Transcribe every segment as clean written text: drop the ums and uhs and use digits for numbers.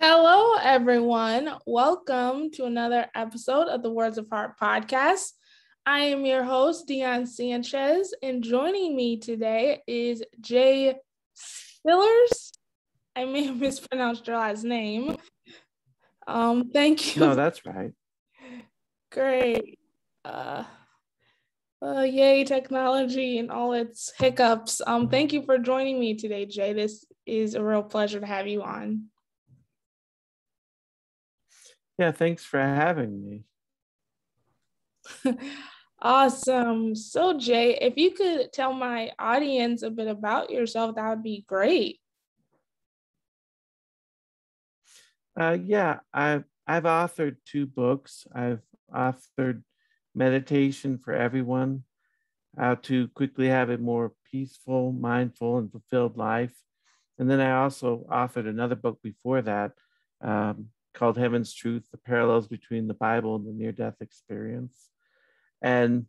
Hello, everyone. Welcome to another episode of the Words of Heart podcast. I am your host, Dion Sanchez, and joining me today is Jay Wspillers. I may have mispronounced your last name. Thank you. No, that's right. Great. Yay, technology and all its hiccups. Thank you for joining me today, Jay. This is a real pleasure to have you on. Yeah, thanks for having me. Awesome. So, Jay, if you could tell my audience a bit about yourself, that would be great. Yeah, I've authored 2 books. I've authored Meditation for Everyone, How to Quickly Have a More Peaceful, Mindful, and Fulfilled Life. And then I also authored another book before that called Heaven's Truth, The Parallels Between the Bible and the Near-Death Experience. And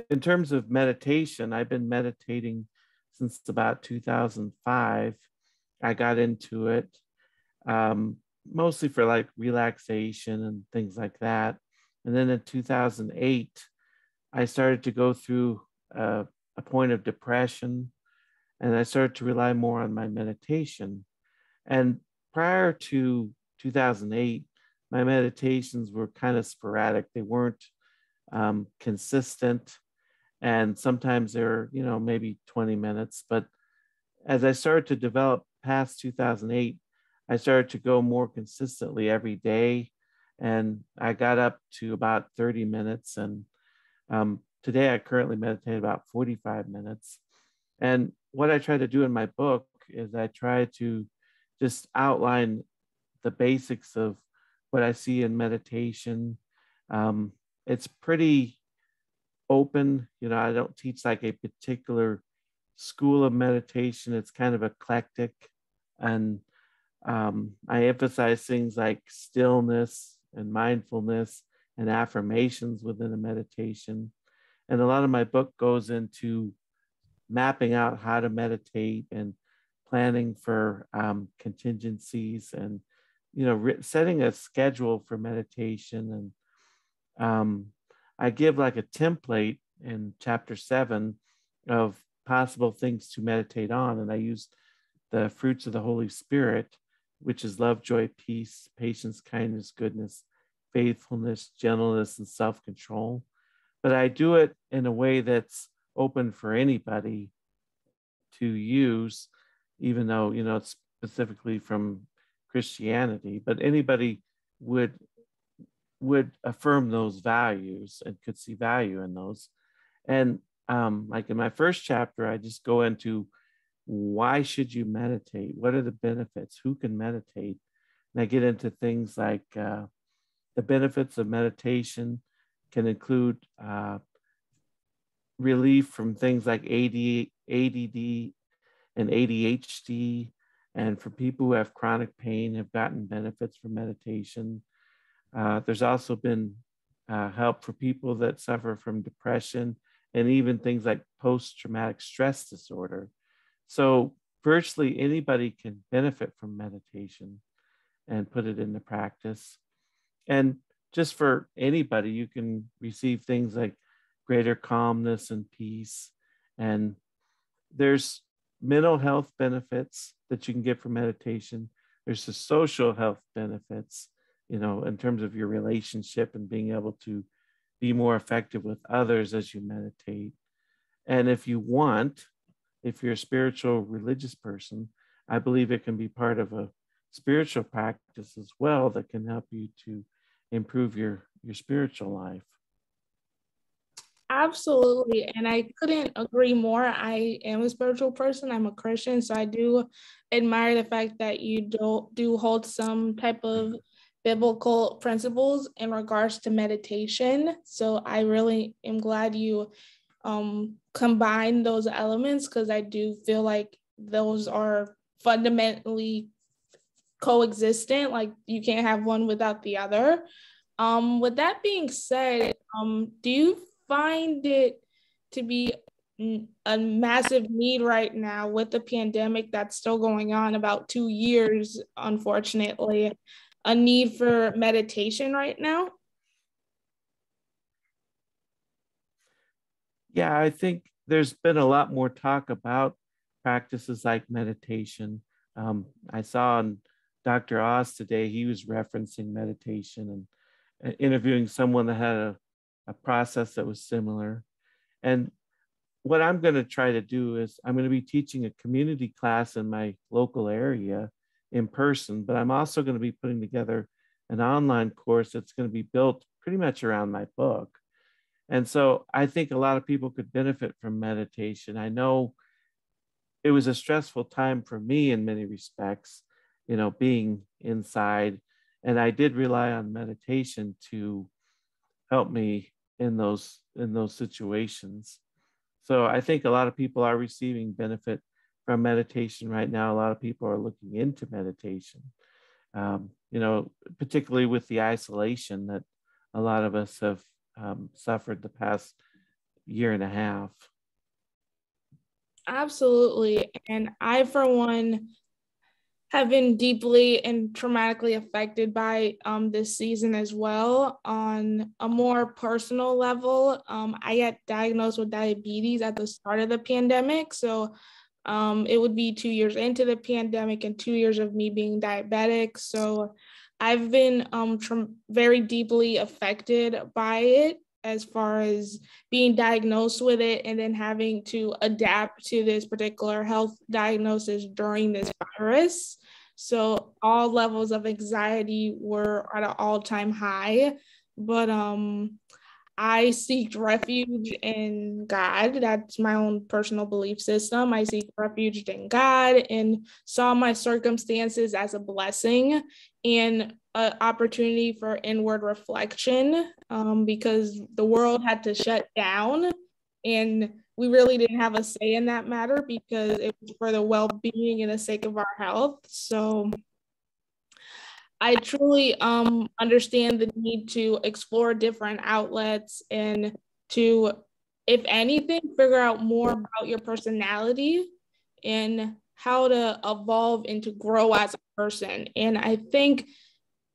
in terms of meditation, I've been meditating since about 2005. I got into it mostly for like relaxation and things like that. And then in 2008, I started to go through a point of depression, and I started to rely more on my meditation. And prior to 2008, my meditations were kind of sporadic. They weren't consistent. And sometimes they're, maybe 20 minutes. But as I started to develop past 2008, I started to go more consistently every day. And I got up to about 30 minutes. And today I currently meditate about 45 minutes. And what I try to do in my book is I try to just outline the basics of what I see in meditation. It's pretty open. I don't teach like a particular school of meditation. It's kind of eclectic. And I emphasize things like stillness and mindfulness and affirmations within a meditation. And a lot of my book goes into mapping out how to meditate and planning for contingencies and, setting a schedule for meditation. And I give like a template in chapter 7 of possible things to meditate on. And I use the fruits of the Holy Spirit, which is love, joy, peace, patience, kindness, goodness, faithfulness, gentleness, and self-control. But I do it in a way that's open for anybody to use, even though, it's specifically from Christianity, but anybody would affirm those values and could see value in those. And like in my first chapter, I just go into why should you meditate? What are the benefits? Who can meditate? And I get into things like the benefits of meditation can include relief from things like ADD and ADHD. And for people who have chronic pain, have gotten benefits from meditation. There's also been help for people that suffer from depression and even things like post-traumatic stress disorder. So virtually anybody can benefit from meditation and put it into practice. And just for anybody, you can receive things like greater calmness and peace. And there's mental health benefits that you can get from meditation. There's the social health benefits, in terms of your relationship and being able to be more effective with others as you meditate. And if you're a spiritual religious person, I believe it can be part of a spiritual practice as well that can help you to improve your spiritual life. Absolutely. And I couldn't agree more. I am a spiritual person. I'm a Christian. So I do admire the fact that you do hold some type of biblical principles in regards to meditation. So I really am glad you combine those elements, because I do feel like those are fundamentally coexistent. Like you can't have one without the other. With that being said, do you find it to be a massive need right now with the pandemic that's still going on about 2 years, unfortunately, a need for meditation right now? Yeah, I think there's been a lot more talk about practices like meditation. I saw on Dr. Oz today, he was referencing meditation and interviewing someone that had a process that was similar. And what I'm going to try to do is I'm going to be teaching a community class in my local area in person, but I'm also going to be putting together an online course that's going to be built pretty much around my book. And so I think a lot of people could benefit from meditation. I know it was a stressful time for me in many respects, being inside. And I did rely on meditation to help me in those situations. So I think a lot of people are receiving benefit from meditation right now. A lot of people are looking into meditation, particularly with the isolation that a lot of us have suffered the past year and a half. Absolutely. And I, for one, have been deeply and traumatically affected by this season as well. On a more personal level, I got diagnosed with diabetes at the start of the pandemic. So it would be 2 years into the pandemic and 2 years of me being diabetic. So I've been very deeply affected by it, as far as being diagnosed with it and then having to adapt to this particular health diagnosis during this virus. So all levels of anxiety were at an all-time high. But I seek refuge in God. That's my own personal belief system. I seek refuge in God and saw my circumstances as a blessing and an opportunity for inward reflection, because the world had to shut down and we really didn't have a say in that matter because it was for the well-being and the sake of our health. So I truly understand the need to explore different outlets and to, if anything, figure out more about your personality and how to evolve and to grow as a person. And I think,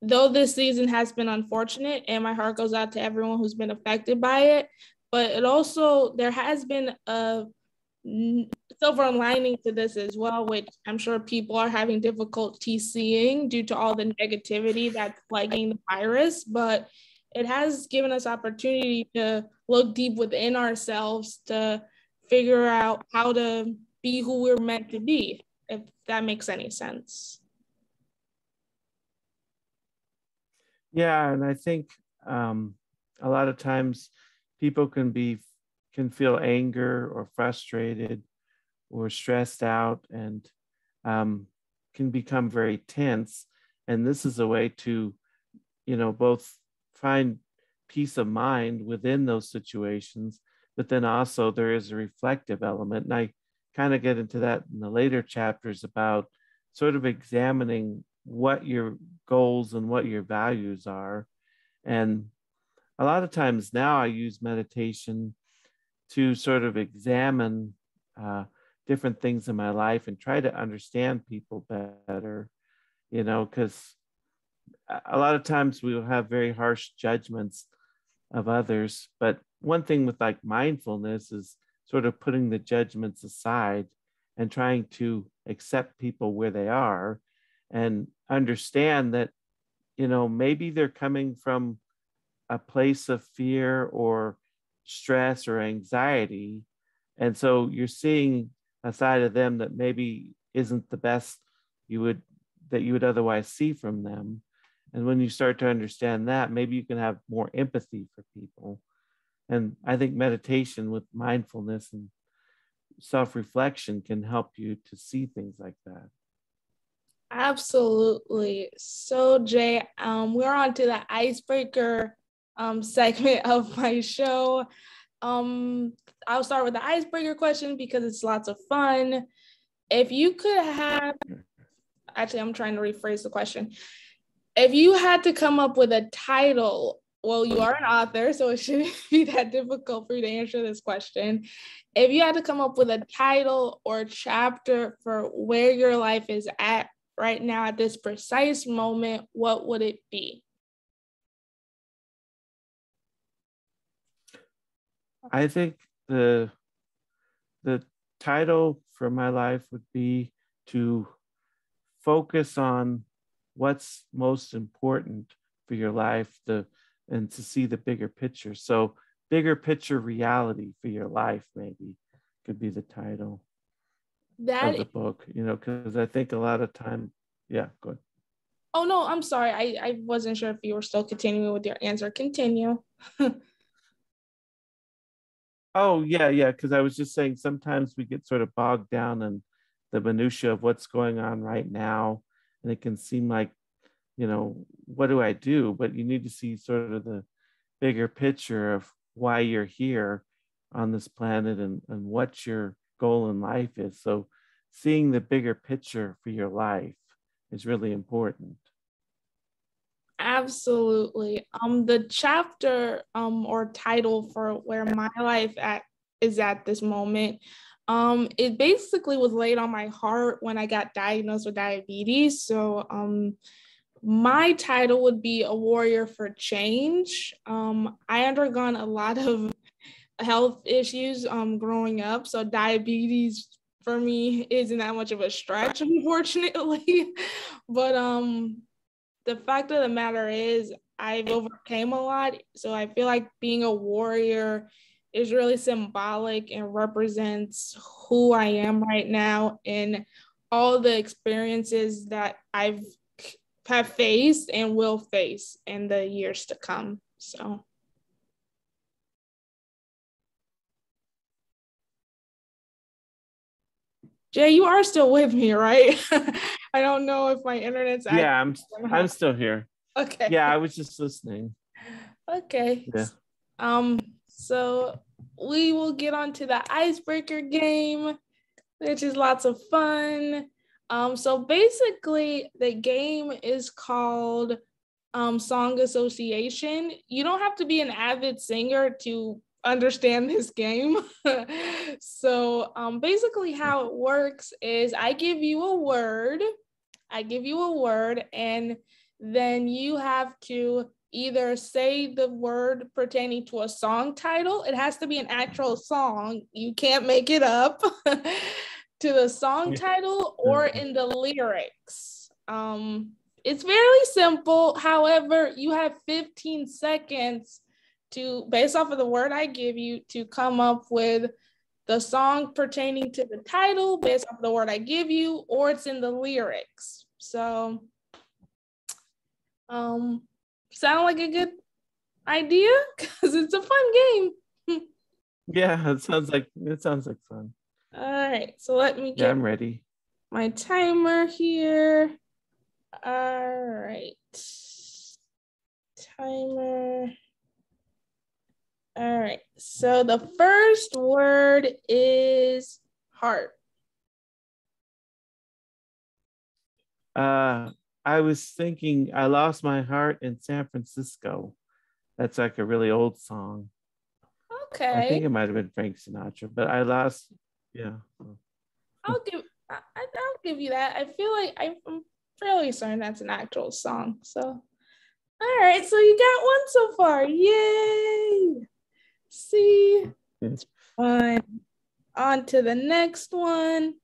though this season has been unfortunate, and my heart goes out to everyone who's been affected by it, but it also, there has been a silver lining to this as well, which I'm sure people are having difficulty seeing due to all the negativity that's plaguing the virus. But it has given us opportunity to look deep within ourselves to figure out how to be who we're meant to be, if that makes any sense. Yeah, and I think a lot of times people can feel anger or frustrated or stressed out and can become very tense. And this is a way to, both find peace of mind within those situations, but then also there is a reflective element. And I kind of get into that in the later chapters about sort of examining what your goals and what your values are. And a lot of times now I use meditation to sort of examine different things in my life and try to understand people better, because a lot of times we will have very harsh judgments of others. But one thing with like mindfulness is sort of putting the judgments aside and trying to accept people where they are and understand that, maybe they're coming from a place of fear or stress or anxiety. And so you're seeing a side of them that maybe isn't the best you would otherwise see from them. And when you start to understand that, maybe you can have more empathy for people. And I think meditation with mindfulness and self-reflection can help you to see things like that. Absolutely. So, Jay, we're on to the icebreaker segment of my show. I'll start with the icebreaker question because it's lots of fun. If you could have, actually, I'm trying to rephrase the question. If you had to come up with a title well, you are an author, so it shouldn't be that difficult for you to answer this question. If you had to come up with a title or chapter for where your life is at right now at this precise moment, what would it be? I think the title for my life would be to focus on what's most important for your life, and to see the bigger picture. So bigger picture reality for your life, maybe could be the title of the book, because I think a lot of time, yeah, go ahead. Oh, no, I'm sorry. I wasn't sure if you were still continuing with your answer. Continue. Oh, yeah, because I was just saying sometimes we get sort of bogged down in the minutia of what's going on right now. And it can seem like, what do I do? But you need to see sort of the bigger picture of why you're here on this planet and what your goal in life is. So seeing the bigger picture for your life is really important. Absolutely. The chapter or title for where my life is at this moment, it basically was laid on my heart when I got diagnosed with diabetes. So my title would be A Warrior for Change. I undergone a lot of health issues growing up, so diabetes for me isn't that much of a stretch, unfortunately. But the fact of the matter is I've overcame a lot. So I feel like being a warrior is really symbolic and represents who I am right now and all the experiences that have faced and will face in the years to come. So. Jay, you are still with me, right? I don't know if my internet's yeah, I'm still here. Okay. Yeah, I was just listening. Okay. Yeah. So we will get on to the icebreaker game, which is lots of fun. So basically the game is called Song Association. You don't have to be an avid singer to understand this game. So basically how it works is I give you a word, and then you have to either say the word pertaining to a song title. It has to be an actual song. You can't make it up. To the song title or in the lyrics. It's very simple. However, you have 15 seconds to, based off of the word I give you, to come up with the song pertaining to the title based off the word I give you, or it's in the lyrics. So, sound like a good idea? Because it's a fun game. Yeah, it sounds like fun. All right, so let me get I'm ready. My timer here. All right. Timer. All right. So the first word is heart. I was thinking I lost my heart in San Francisco. That's like a really old song. Okay. I think it might have been Frank Sinatra, but I lost. Yeah. I'll give you that. I feel like I'm fairly certain that's an actual song. So, all right. So you got one so far. Yay! See, it's fun. On to the next one.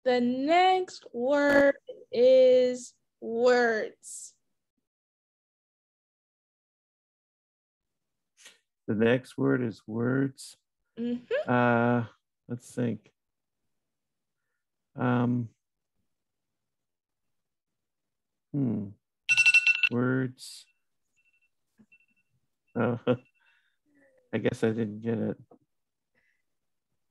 The next word is words. The next word is words. Mm-hmm. Let's think. Words. Oh, I guess I didn't get it.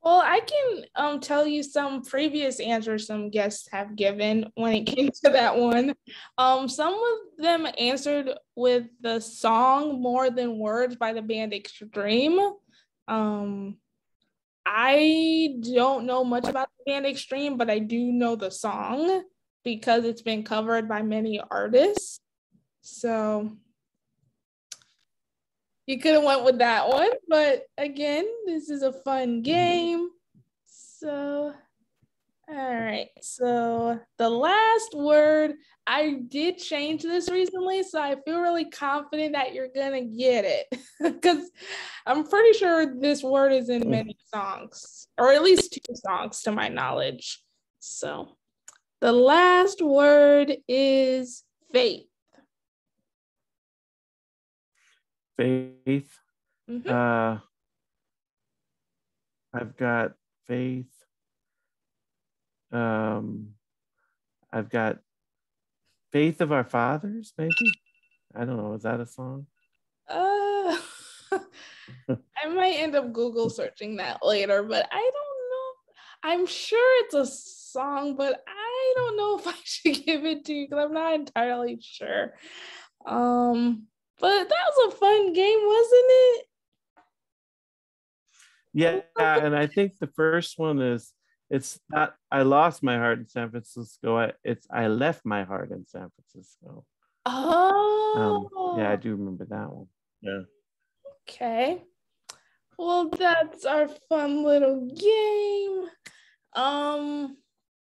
Well, I can tell you some previous answers some guests have given when it came to that one. Some of them answered with the song More Than Words by the band Extreme. I don't know much about the band Extreme, but I do know the song because it's been covered by many artists. So You could have went with that one, but again, this is a fun game. So, all right. So the last word, I did change this recently, so I feel really confident that you're gonna get it because I'm pretty sure this word is in many songs, or at least 2 songs to my knowledge. So the last word is faith. Faith. I've got faith. I've got Faith of Our Fathers, maybe. I don't know. Is that a song? I might end up Google searching that later, but I don't know. I'm sure it's a song, but I don't know if I should give it to you because I'm not entirely sure. But that was a fun game, wasn't it? Yeah, and I think the first one is, it's not I lost my heart in San Francisco. I left my heart in San Francisco. Oh. Yeah, I do remember that one. Yeah. Okay. Well, that's our fun little game.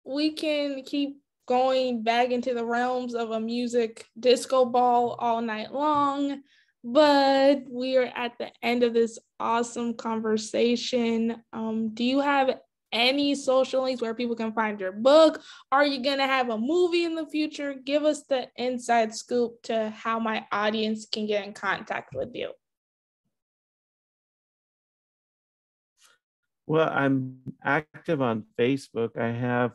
We can keep going back into the realms of a music disco ball all night long, but we are at the end of this awesome conversation. Do you have any social links where people can find your book? Are you going to have a movie in the future? Give us the inside scoop to how my audience can get in contact with you. Well, I'm active on Facebook. I have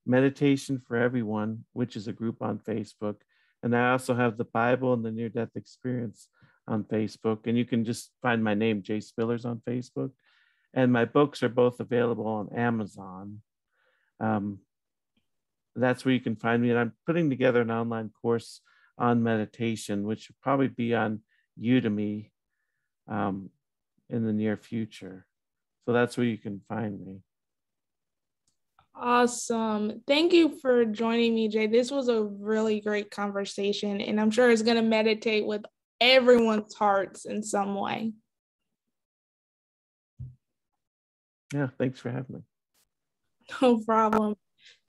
Meditation for Everyone, which is a group on Facebook. And I also have the Bible and the Near-Death Experience on Facebook. And you can just find my name, Jay Wspillers, on Facebook. And my books are both available on Amazon. That's where you can find me. And I'm putting together an online course on meditation, which will probably be on Udemy in the near future. So that's where you can find me. Awesome. Thank you for joining me, Jay. This was a really great conversation, and I'm sure it's going to meditate with everyone's hearts in some way. Yeah, thanks for having me. No problem.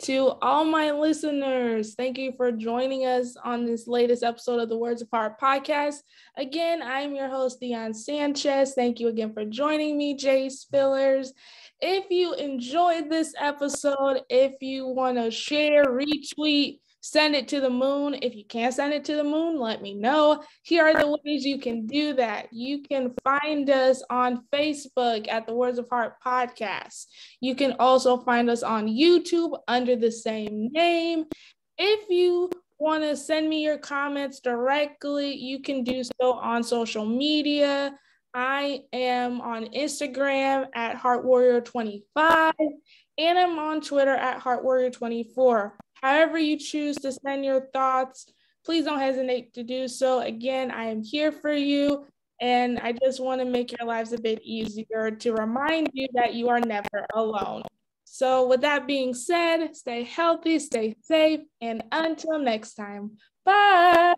To all my listeners, thank you for joining us on this latest episode of the Words Apart podcast. Again, I'm your host, Dion Sanchez. Thank you again for joining me, Jay Wspillers. If you enjoyed this episode, if you want to share, retweet, send it to the moon. If you can't send it to the moon, let me know. Here are the ways you can do that. You can find us on Facebook at the Words of Heart podcast. You can also find us on YouTube under the same name. If you want to send me your comments directly, you can do so on social media. I am on Instagram at HeartWarrior25, and I'm on Twitter at HeartWarrior24. However you choose to send your thoughts, please don't hesitate to do so. Again, I am here for you, and I just want to make your lives a bit easier to remind you that you are never alone. So with that being said, stay healthy, stay safe, and until next time, bye.